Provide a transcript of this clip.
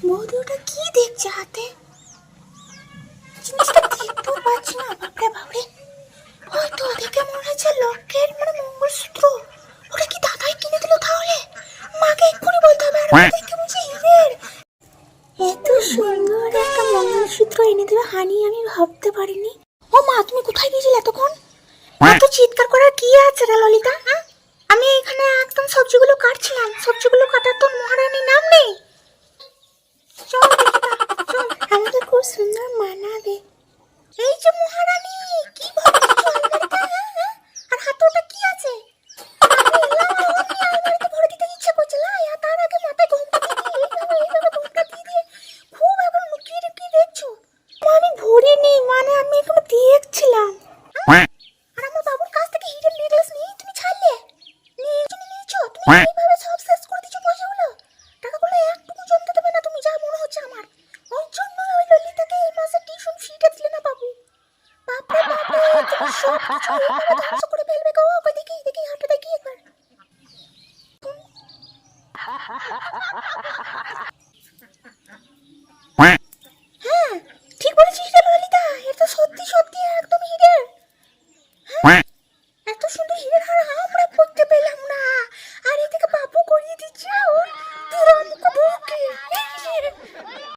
বৌদি ওটা কি দেখছে হাতে? জিনিসটা দেখতেও পাচ্ছি না। বাপরে বাপরে, হয়তো দেখে মনে হচ্ছে লকেট মানে মঙ্গলসূত্র। ওটা কি দাদাই কিনে দিল তাহলে? মাকে এক্ষুনি বলতে হবে। আর ওটা দেখে বুঝি হিরের। এত সুন্দর একটা মঙ্গলসূত্র এনে দেবে হানি আমি ভাবতে পারিনি। ও মা, তুমি কোথায় গিয়েছিলে এতক্ষণ? এত চিৎকার করার কি আছে রে ললিতা? আমি এখানে একদম সবজিগুলো কাটছিলাম। সবজিগুলো কাটার তো মহারানীর নাম নেই। চল চল, আমাকে খুব সুন্দর মানাবে। এই যে মহারানী, কি ভাবছো আলমারিতে? আর হাতে ওটা কি আছে? আমি এলাম তখনই আলমারিতে ভরে দিতে ইচ্ছে করছে। লাই, আর তার আগে মাথায় ঘোমটা দিয়ে এইভাবে ঘোমটা দিয়ে খুব এখন লুকিয়ে লুকিয়ে দেখছো। আমি ভরিনি, মানে আমি এখন দেখছিলাম। আর আমার বাবুর কাছ থেকে হিডেন নেকলেস নিয়ে তুমি ছাড়লে? নিয়েছো তুমি এইভাবে সব শেষ করে দিচ্ছ পয়সাগুলো। টাকাগুলো একটুকু জমতে দেবে না তুমি, যা মনে হচ্ছে আমার। ওই জন্য ওই ললিতাকে এই মাসে টিউশন ফিটা দিলে না বাবু। বাপরে বাপরে, তুমি সব কিছু এইভাবে ধ্বংস করে ফেলবে গো। ওকে